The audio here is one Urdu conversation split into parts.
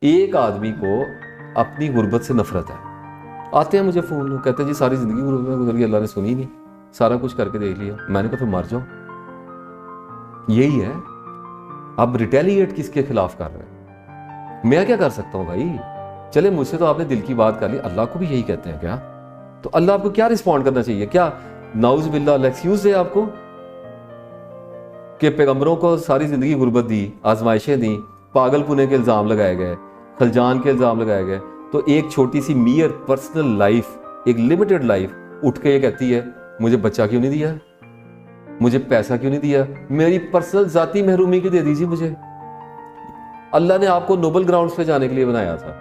ایک آدمی کو اپنی غربت سے نفرت ہے. آتے ہیں مجھے فون, کہتے ہیں جی ساری زندگی غربت میں گزر گئی, اللہ نے سنی نہیں, سارا کچھ کر کے دیکھ لیا. میں نے کہا پھر مر جاؤ. یہی ہے. اب ریٹیلیٹ کس کے خلاف کر رہے ہیں؟ میں کیا کر سکتا ہوں بھائی؟ چلے مجھ سے تو آپ نے دل کی بات کر لی, اللہ کو بھی یہی کہتے ہیں کیا؟ تو اللہ آپ کو کیا رسپونڈ کرنا چاہیے؟ کیا نعوذ باللہ ایکسکیوز دے آپ کو کہ پیغمبروں کو ساری زندگی غربت دی, آزمائشیں دیں, پاگل پونے کے الزام لگائے گئے, خلجان کے الزام لگائے گئے, تو ایک چھوٹی سی میئر پرسنل لائف, ایک لمیٹڈ لائف اٹھ کے یہ کہتی ہے مجھے بچہ کیوں نہیں دیا, مجھے پیسہ کیوں نہیں دیا, میری پرسنل ذاتی محرومی کی دے دیجیے مجھے. اللہ نے آپ کو نوبل گراؤنڈز پہ جانے کے لیے بنایا تھا.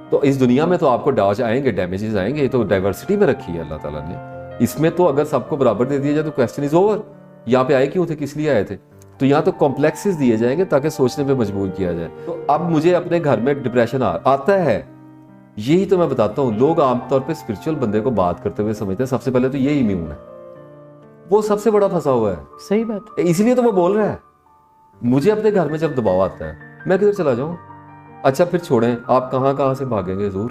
تو اس دنیا میں تو آپ کو ڈاج آئیں گے, ڈیمیجز آئیں گے, یہ تو ڈائیورسٹی میں رکھی ہے اللہ تعالیٰ نے. اس میں تو اگر سب کو برابر دے دیا جائے تو کوسچن از اوور. یہاں پہ آئے کیوں تھے, کس لیے آئے تھے؟ تو یہاں تو کمپلیکسز دیے جائیں گے تاکہ سوچنے پہ مجبور کیا جائے. تو اب مجھے اپنے گھر میں ڈپریشن آتا ہے, یہی تو میں بتاتا ہوں. لوگ عام طور پہ اسپرچل بندے کو بات کرتے ہوئے سمجھتے ہیں سب سے پہلے تو یہ امیون ہے, وہ سب سے بڑا پھنسا ہوا ہے. صحیح بات. اس لیے تو وہ بول رہا ہے. مجھے اپنے گھر میں جب دباؤ آتا ہے میں کدھر چلا جاؤں؟ اچھا پھر چھوڑیں, آپ کہاں سے بھاگیں گے حضور؟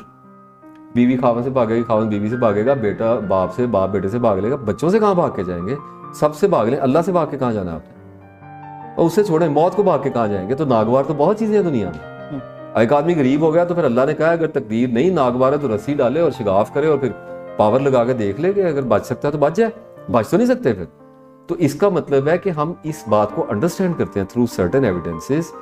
بیوی خاوند سے بھاگے گی, خاوند بیوی سے بھاگے گا, بیٹا باپ سے, باپ بیٹے سے بھاگ لے گا, بچوں سے کہاں بھاگ کے جائیں گے؟ سب سے بھاگ لیں. اللہ سے بھاگ کے کہاں جانا ہے آپ نے؟ اور اس سے چھوڑیں, موت کو بھاگ کے کہاں جائیں گے؟ تو ناگوار تو بہت چیزیں ہیں دنیا میں. ایک آدمی غریب ہو گیا تو پھر اللہ نے کہا اگر تقدیر نہیں ناگوار ہے تو رسی ڈالے اور شگاف کرے اور پھر پاور لگا کے دیکھ لے کہ اگر بچ سکتا ہے تو بچ جائے. بچ تو نہیں سکتے پھر. تو اس کا مطلب ہے کہ ہم اس بات کو انڈرسٹینڈ کرتے ہیں تھرو سرٹن ایویڈنسز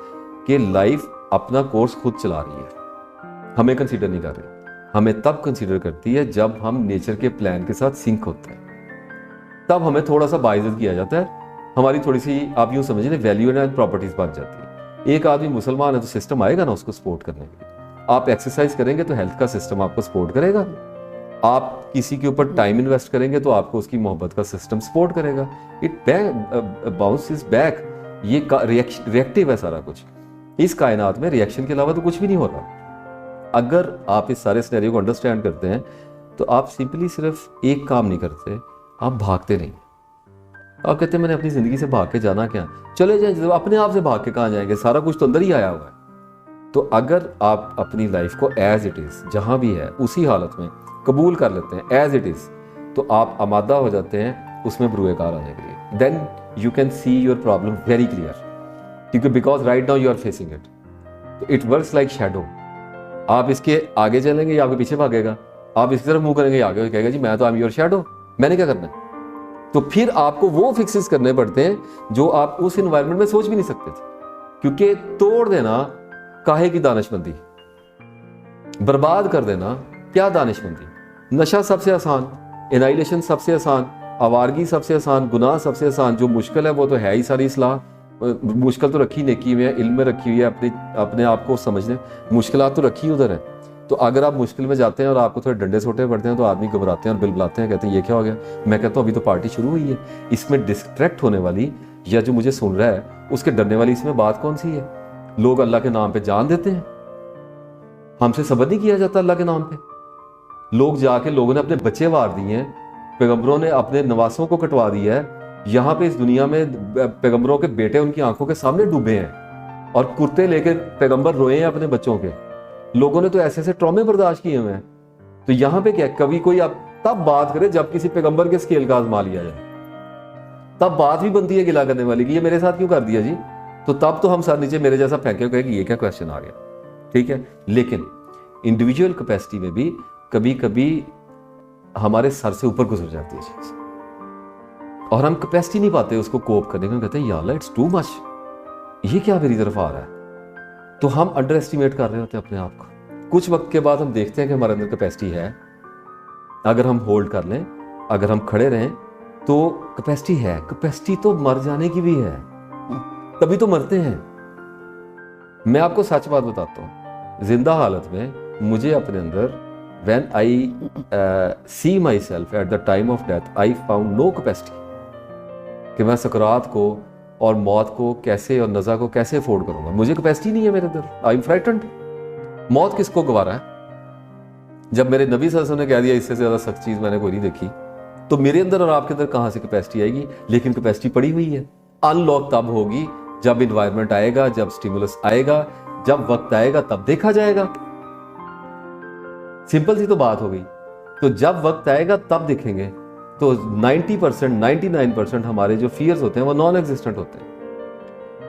کہ لائف اپنا کورس خود چلا رہی ہے, ہمیں کنسیڈر نہیں کر رہی. ہمیں تب کنسیڈر کرتی ہے جب ہم نیچر کے پلان کے ساتھ سنک ہوتے ہیں, تب ہمیں تھوڑا سا باعزت کیا جاتا ہے. ہماری تھوڑی سی آپ یوں سمجھیں نا ویلیو اینڈ پراپرٹیز بن جاتی ہے. ایک آدمی مسلمان ہے تو سسٹم آئے گا نا اس کو سپورٹ کرنے کے لیے. آپ ایکسرسائز کریں گے تو ہیلتھ کا سسٹم آپ کو سپورٹ کرے گا. آپ کسی کے اوپر ٹائم انویسٹ کریں گے تو آپ کو اس کی محبت کا سسٹم سپورٹ کرے گا. It bounces back. یہ ریئیکٹیو ہے سارا کچھ. اس کائنات میں ریئیکشن کے علاوہ تو کچھ بھی نہیں ہو رہا. اگر آپ اس سارے سینیریو کو انڈرسٹینڈ کرتے ہیں تو آپ سمپلی صرف ایک کام نہیں کرتے, آپ بھاگتے نہیں. آپ کہتے ہیں میں نے اپنی زندگی سے بھاگ کے جانا کیا؟ چلے جائیں, اپنے آپ سے بھاگ کے کہاں جائیں گے؟ سارا کچھ تو اندر ہی آیا ہوا ہے. تو اگر آپ اپنی لائف کو ایز اٹ از جہاں بھی ہے اسی حالت میں قبول کر لیتے ہیں ایز اٹ از, تو آپ آمادہ ہو جاتے ہیں اس میں بروئے کار آنے کے لیے. Then you can see your problem very clear, کیونکہ because right now you are facing it. تو اٹ ورکس لائک شیڈو. آپ اس کے آگے چلیں گے یا آپ کے پیچھے بھاگے گا؟ آپ اس کی طرف منہ کریں گے, آگے کہے گا جی میں تو آئی ایم یور شیڈو, میں نے کیا کرنا ہے؟ تو پھر آپ کو وہ فکسز کرنے پڑتے ہیں جو آپ اس انوائرمنٹ میں سوچ بھی نہیں سکتے تھے. کیونکہ توڑ دینا کاہے کی دانش مندی, برباد کر دینا کیا دانش مندی. نشہ سب سے آسان, انائلیشن سب سے آسان, آوارگی سب سے آسان, گناہ سب سے آسان. جو مشکل ہے وہ تو ہے ہی ساری اصلاح. مشکل تو رکھی نیکی میں, علم میں رکھی ہوئی ہے, اپنے آپ کو سمجھنے. مشکلات تو رکھی ادھر ہے. تو اگر آپ مشکل میں جاتے ہیں اور آپ کو تھوڑے ڈنڈے سوٹے پڑتے ہیں تو آدمی گھبراتے ہیں اور بل بلاتے ہیں, کہتے ہیں یہ کیا ہو گیا. میں کہتا ہوں ابھی تو پارٹی شروع ہوئی ہے. اس میں ڈسٹریکٹ ہونے والی یا جو مجھے سن رہا ہے اس کے ڈرنے والی اس میں بات کون سی ہے؟ لوگ اللہ کے نام پہ جان دیتے ہیں, ہم سے صبر نہیں کیا جاتا اللہ کے نام پہ. لوگ جا کے لوگوں نے اپنے بچے وار دیے ہیں, پیغمبروں نے اپنے نواسوں کو کٹوا دیا ہے. یہاں پہ اس دنیا میں پیغمبروں کے بیٹے ان کی آنکھوں کے سامنے ڈوبے ہیں اور کرتے لے کے پیغمبر روئے ہیں اپنے بچوں کے. لوگوں نے تو ایسے ایسے ٹرامے برداشت کیے ہوئے ہیں. تو یہاں پہ کیا کبھی کوئی اب تب بات کرے جب کسی پیغمبر کے سکیل کا آزما لیا جائے, تب بات بھی بنتی ہے گلا کرنے والی کہ یہ میرے ساتھ کیوں کر دیا جی. تو تب تو ہم سر نیچے میرے جیسا پھینکے کہے کہ یہ کیا کویسچن آ گیا. ٹھیک ہے, لیکن انڈیویجول کیپیسٹی میں بھی کبھی کبھی ہمارے سر سے اوپر گزر جاتی ہے چیز اور ہم کیپیسٹی نہیں پاتے اس کو کوپ کرنے کا. کہتے ہیں یا اللہ اٹس ٹو مچ, یہ کیا میری طرف آ رہا ہے. تو ہم انڈر ایسٹیمیٹ کر رہے ہوتے ہیں اپنے آپ کو. کچھ وقت کے بعد ہم دیکھتے ہیں کہ ہمارے اندر کیپیسٹی ہے. اگر ہم ہولڈ کر لیں, اگر ہم کھڑے رہیں تو کیپیسٹی ہے. کیپیسٹی تو مر جانے کی بھی ہے, تبھی تو مرتے ہیں. میں آپ کو سچ بات بتاتا ہوں, زندہ حالت میں مجھے اپنے اندر when I see myself at the time of death I found no capacity کہ میں سکرات کو اور موت کو کیسے اور نزا کو کیسے افورڈ کروں گا. مجھے کیپیسٹی نہیں ہے میرے اندر. I am frightened. موت کس کو گوارا ہے؟ جب میرے نبی صلی اللہ علیہ وسلم نے کہہ دیا اس سے زیادہ سخت چیز میں نے کوئی نہیں دیکھی, تو میرے اندر اور آپ کے اندر کہاں سے کیپیسٹی آئے گی؟ لیکن کیپیسٹی پڑی ہوئی ہے. ان لاک تب ہوگی جب انوائرمنٹ آئے گا, جب سٹیمولس آئے گا, جب وقت آئے گا تب دیکھا جائے گا. سمپل سی تو بات ہو گئی. تو جب وقت آئے گا تب دیکھیں گے. تو 90%, 99% ہمارے جو فیئرز ہوتے ہیں وہ نان ایگزسٹنٹ ہوتے ہیں.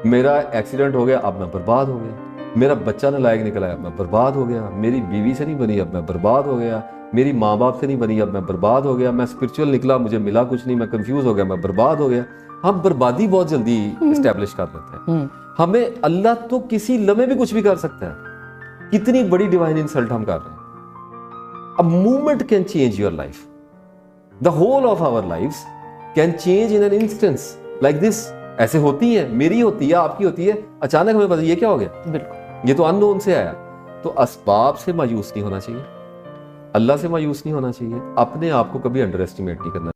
میرا ایکسیڈنٹ ہو گیا اب میں برباد ہو گیا, میرا بچہ نالائق نکلا اب میں برباد ہو گیا, میری بیوی سے نہیں بنی اب میں برباد ہو گیا, میری ماں باپ سے نہیں بنی اب میں برباد ہو گیا, میں اسپرچول نکلا مجھے ملا کچھ نہیں, میں کنفیوز ہو گیا میں برباد ہو گیا. ہم بربادی بہت جلدی اسٹیبلش کر دیتے ہیں. ہمیں اللہ تو کسی لمحے بھی کچھ بھی کر سکتا ہے. کتنی بڑی ڈیوائن انسلٹ ہم کر رہے ہیں. A movement can change your life. The whole of our lives can change in an instance like this. ایسے ہوتی ہیں, میری ہوتی ہے, آپ کی ہوتی ہے, اچانک ہمیں پتہ یہ کیا ہو گیا, بالکل یہ تو ان نون سے آیا. تو اسباب سے مایوس نہیں ہونا چاہیے, اللہ سے مایوس نہیں ہونا چاہیے, اپنے آپ کو کبھی انڈر ایسٹیمیٹ نہیں کرنا.